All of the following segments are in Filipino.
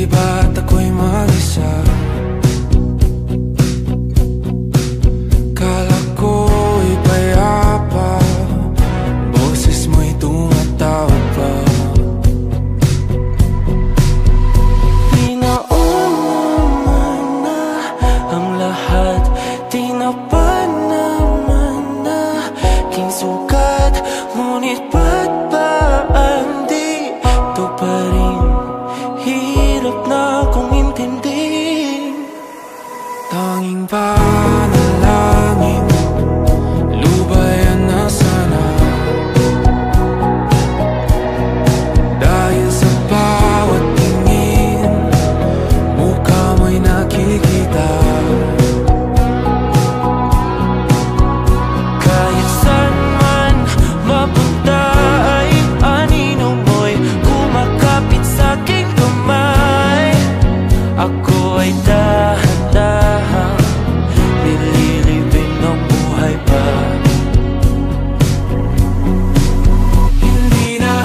Di ba't ako'y mag-isa? Kala ko'y payapa, boses mo'y tumatawag pa. Di naman na ang lahat, di na pa naman na king sukat. Ngunit ba't ba di ito pa rin? Hirap na akong intindihin. Tanging panalangin, lubayan na sana. Dahil sa bawat tingin, mukha mo'y nakikita. Kahit saan man mapunta ay anino mo'y kumakapit sa'king kamay. Ako ay dahan-dahan nililibing ng buhay pa. Hindi na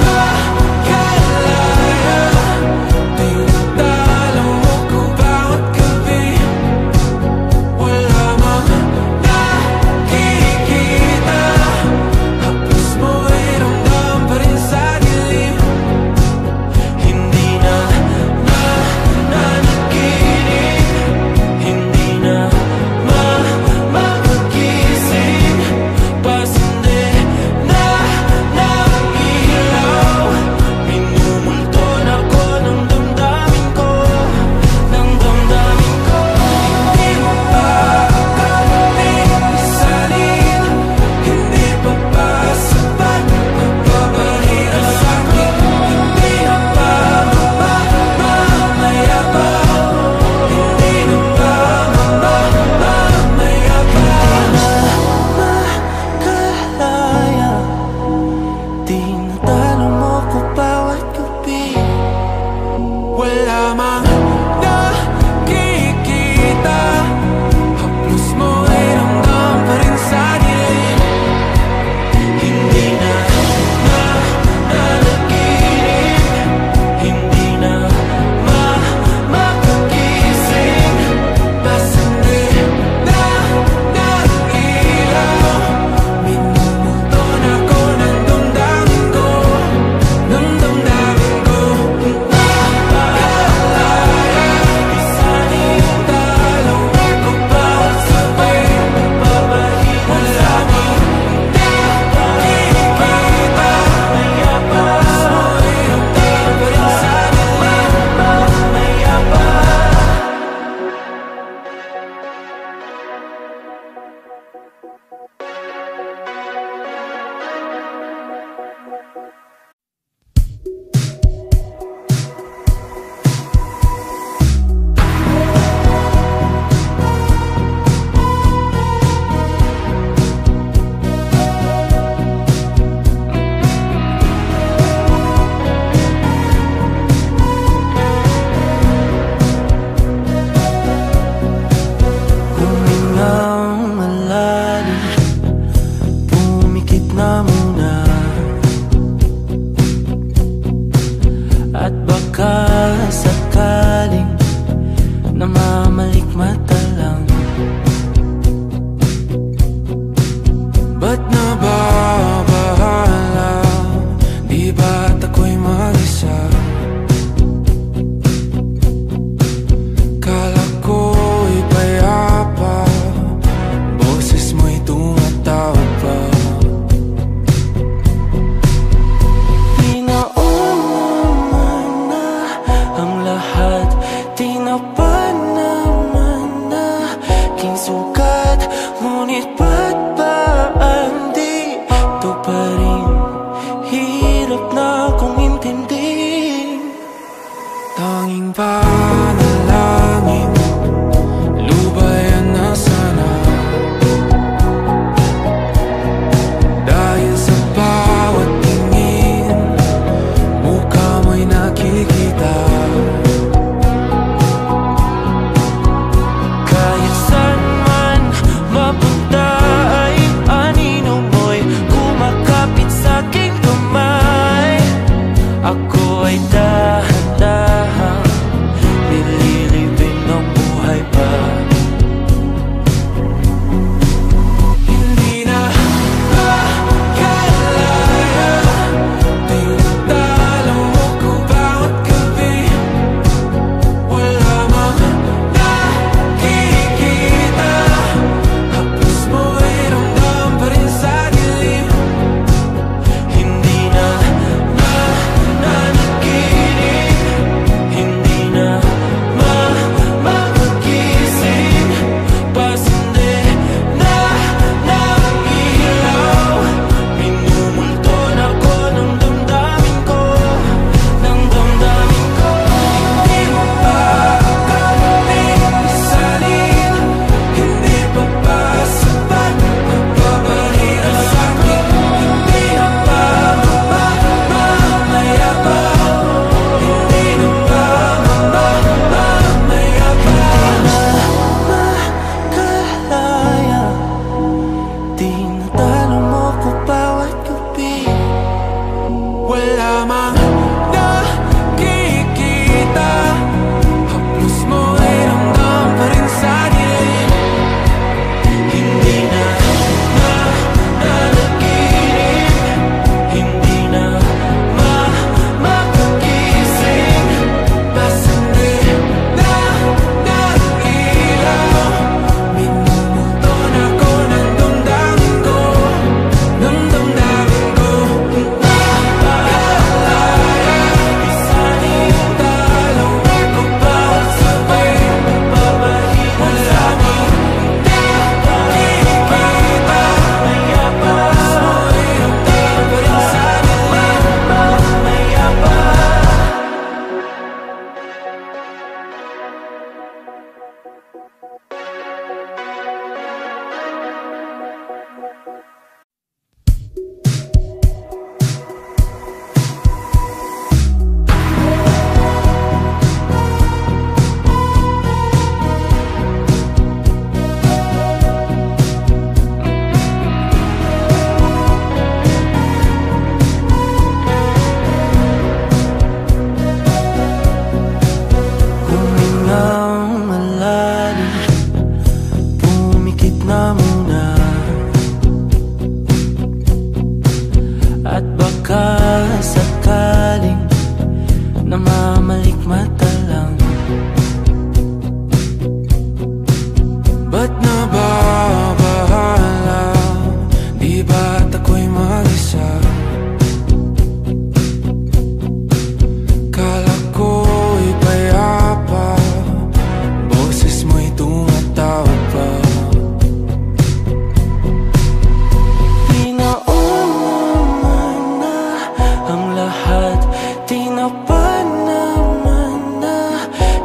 makalaya, tinatalo mo ko bawat gabi. Wala mang nakikita, haplos mo'y ramdam pa rin sa dilim. Hindi na mananaginip, hindi na magising. Pasindi na ng ilaw, minumulton ako ng damdamin ko, ng damdamin ko. Hindi mo pa kami isalin, hindi pa ba sapat magpapahirap sa'kin? Hindi na ba mamamayabang? Hindi na ba mamamayabang? Makalaya, tinatalo mo ko bawat gabi. Wala mang nakikita, haplos mo'y ramdam pa rin sa dilim. Hindi na mananaginip, hindi na makagising. Pasindi na ng ilaw, minumulton ako ng damdamin ko, ng damdamin ko. Makalaya, isanin yung dalaw ko bawat sabay magpapahirap sa'kin. Nakikita, mayabang, mo'y ramdam pa rin sa dilim. Mayabang. Humingang malalim, pumikit na muna, at baka sakaling namamalikmata lang. Ba't nababahala? Di ba't ako'y mag-isa? Kala ko'y payapa, boses mo'y tumatawag pa. Di naman na ang lahat, di na pa naman na king sukat. Ngunit ba't ba di ito pa rin? Hirap na akong intindihin. Tanging panalangin, lubayan na sana. Dahil sa bawat tingin, mukha mo'y nakikita. Kahit saan man mapunta ay anino mo'y kumakapit sa'king kamay. Ako ay dahan-dahan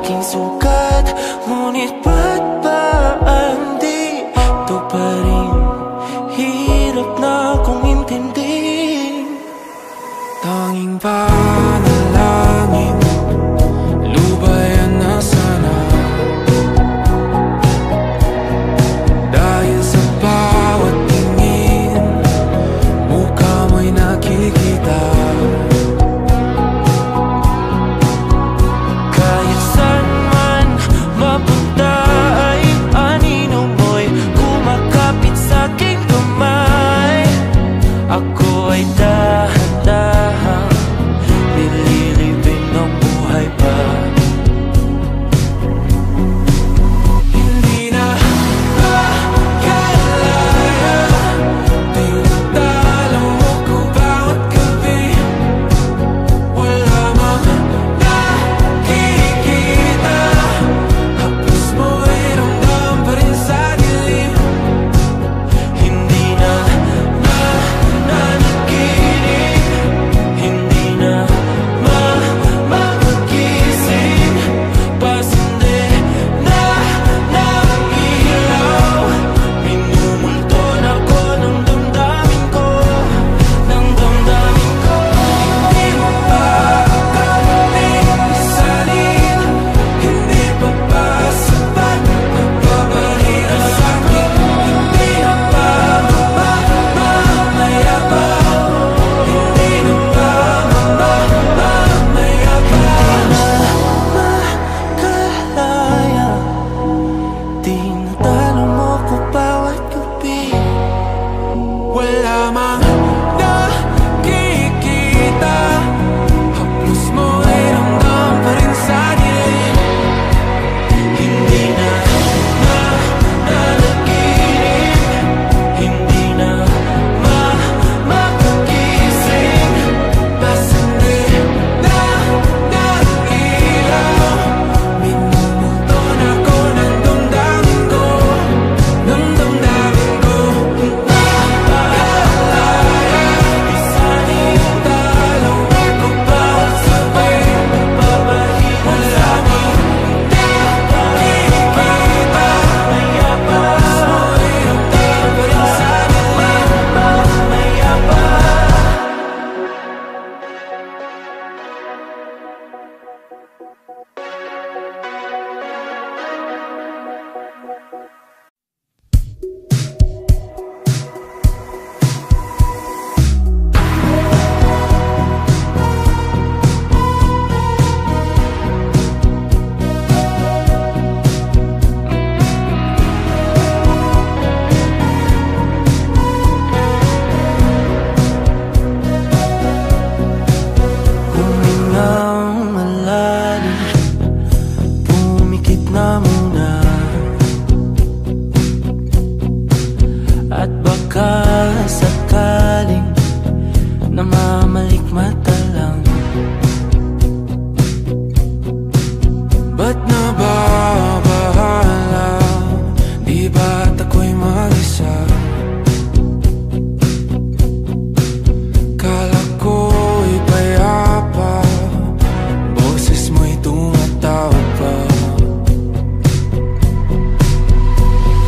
aking sugat. Ngunit ba't ba di ito pa rin? Hirap na akong intindihin. Tanging panalangin, lubayan na sana. Dahil sa bawat tingin, mukha mo'y nakikita. Kahit saan man mapunta ay anino mo'y kumakapit sa aking kamay. Ako ay dahan-dahan nililibing ng buhay pa. Hindi na makalaya, tinatalo mo ko bawat gabi. Wala mang nakikita, hapos mo ay ramdam pa rin sa dilim. Hindi na nananaginip, hindi na mapagising. Pasindi na ng ilaw, minumulton ako ng damdamin ko, ng damdamin ko. Hindi mo pa akalain isalin, hindi pa ba sapat nagpapahira sa'kin? Hindi na ba mamamayabang? Hindi na ba mamamayabang? Makalaya, tinatalo mo ko bawat gabi. Wala mang nakikita, hapos mo ay ramdam pa rin sa dilim. Hindi na nananaginip, hindi na mapagising. Pasindi na ng ilaw, minumulton ako ng damdamin ko, ng damdamin ko. Makalaya, isanin yung talo ako bawat sabay nagpapahina sa'kin. Nakikita, mayabang, mo'y ramdam pa rin sa dilim. Mayabang. Humingang malalim, pumikit na muna, at baka sakaling namamalikmata lang. Ba't nababahala? Di ba't ako'y mag-isa? Kala ko'y payapa, boses mo'y tumatawag pa.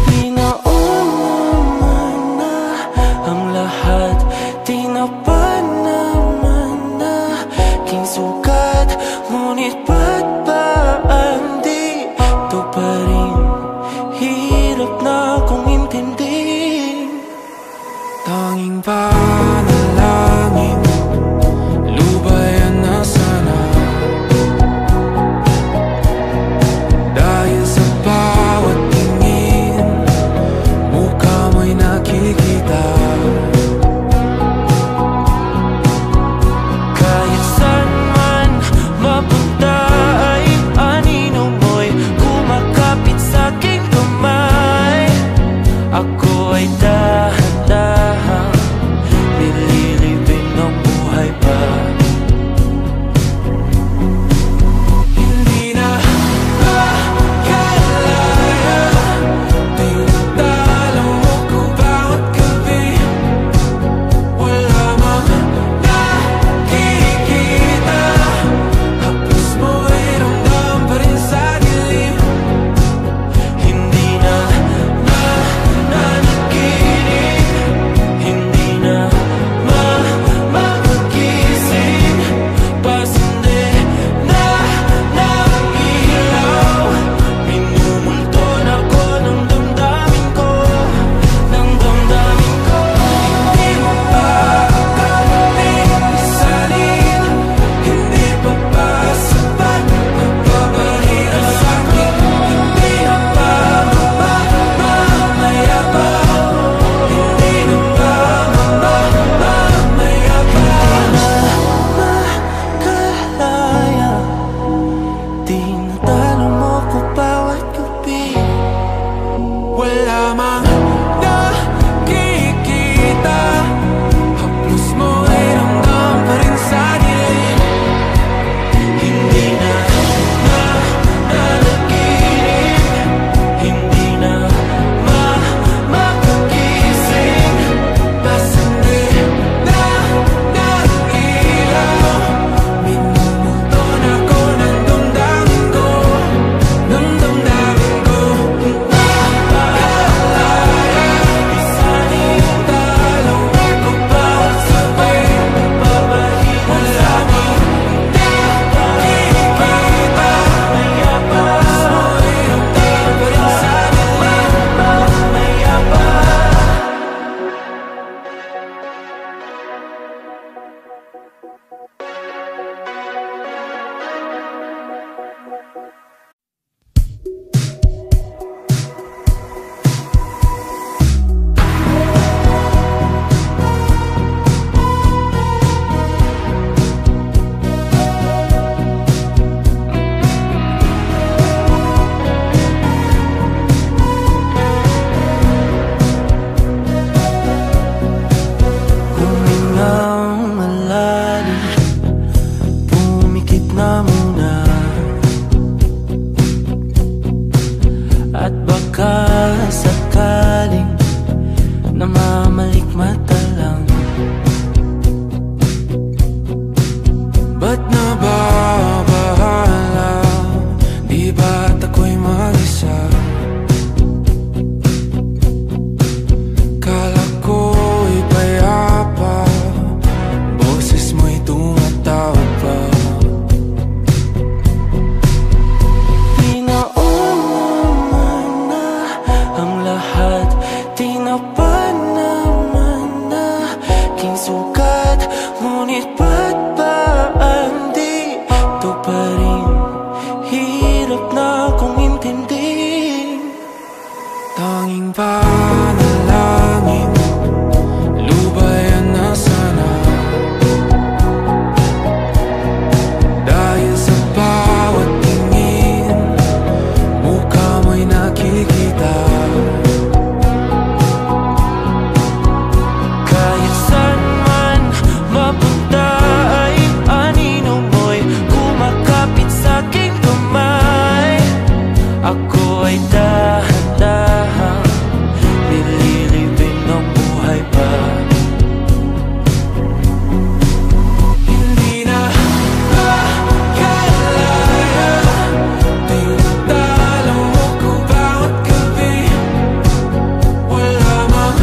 Pinauna na ang lahat, tinapan naman na aking sugat. Ngunit ba't ba di ito pa rin? Hirap na akong intindihin. Tanging panalangin, lubayan na sana. Dahil sa bawat tingin, mukha mo'y nakikita. Kahit saan man mapunta ay anino mo'y kumakapit hirap na akong intindihin. Tanging panalangin, lubayan na sana. Dahil sa bawat tingin, mukha mo'y nakikita. Kahit saan man mapunta ay anino mo'y kumakapit sa'king kamay. Ako ay dahan-dahan nililibing ng buhay pa. Hindi na makalaya, tinatalo mo ko bawat gabi. Wala mang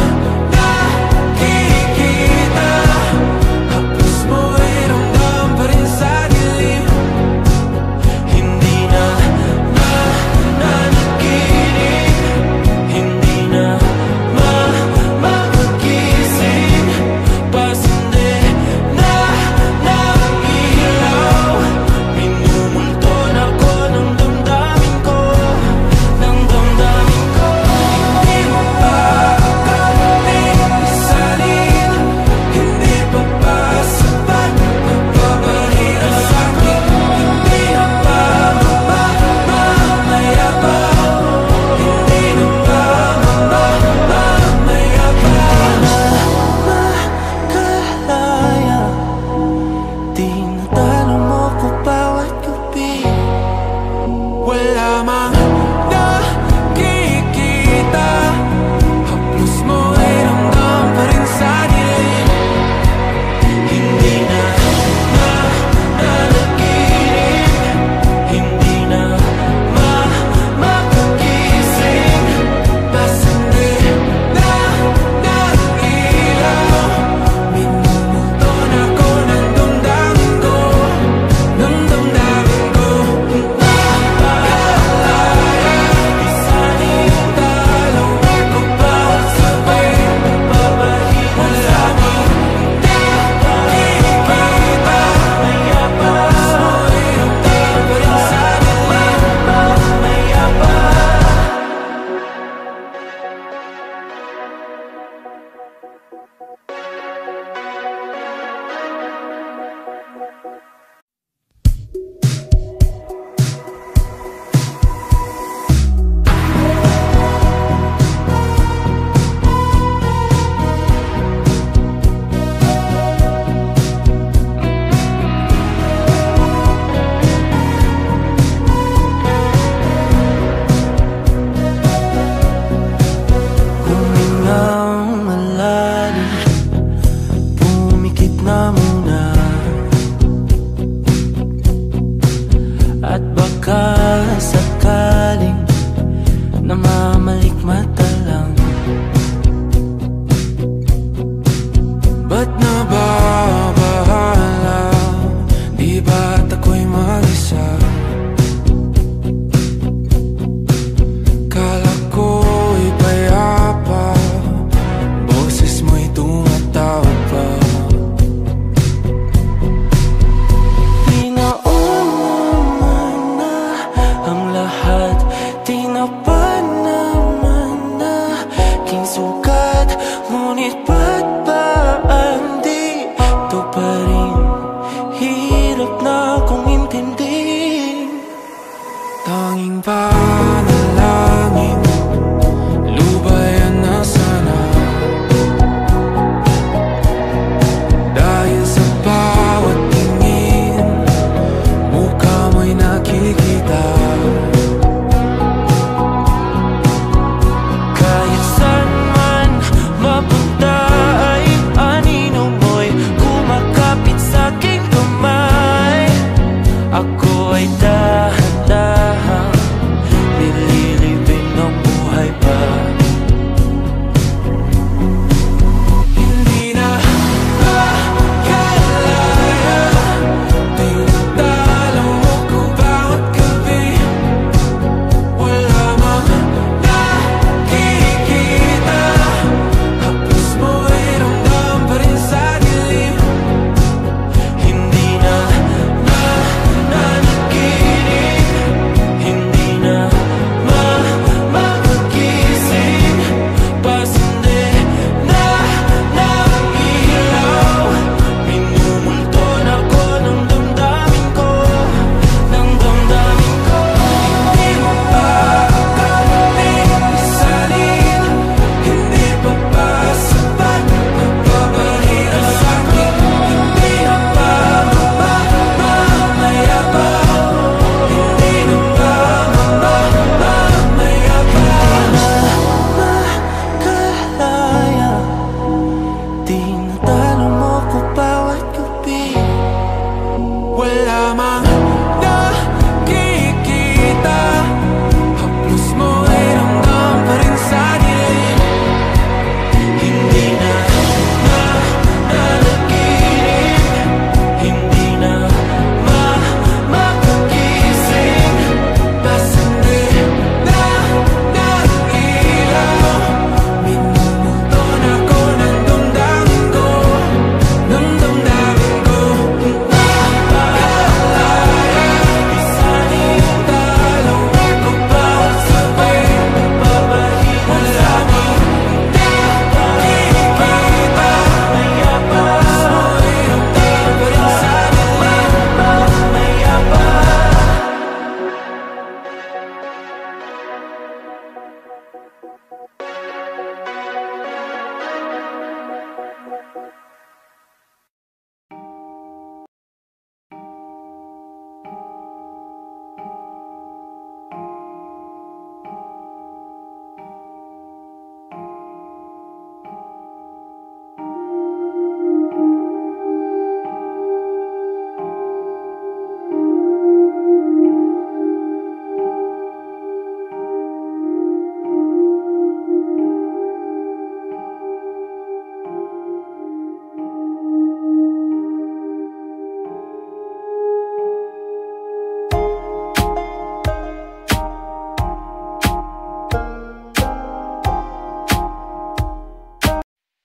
nakikita, haplos mo ay ramdam pa rin sa dilim. Hindi na nananaginip, hindi na magising. Pasinde na ilaw, minumulton ako ng damdamin ko, ng damdamin ko. Hindi mo pa akalain isalin, hindi pa ba sapat nagpapahirap sa'kin. Hindi na ba mamayabang, hindi na ba mamayabang. Makalaya, tinatalo mo ko bawat gabi. Wala mang nakikita, haplos mo ay ramdam pa rin sa dilim. Hindi na nananaginip, hindi na makagising. Pasinde na ilaw, minumulton ako ng damdamin ko, ng damdamin ko. Nakalaya, isalin ang talo ako bawat sabay nagpapahirap sa'kin. Nakikita, mayabang, mo'y ramdam pa rin sa dilim. Mayabang. Humingang malalim, pumikit na muna, at baka sakaling namamalikmata lang. Ba't nababahala, di ba't ako'y mag-isa? Kala ko'y payapa, boses mo'y tumatawag pa. Tinaon naman na ang lahat, tinapan naman na king sukat. Ngunit ba't ba andito pa rin? Hirap na akong intindihin. Tanging panalangin,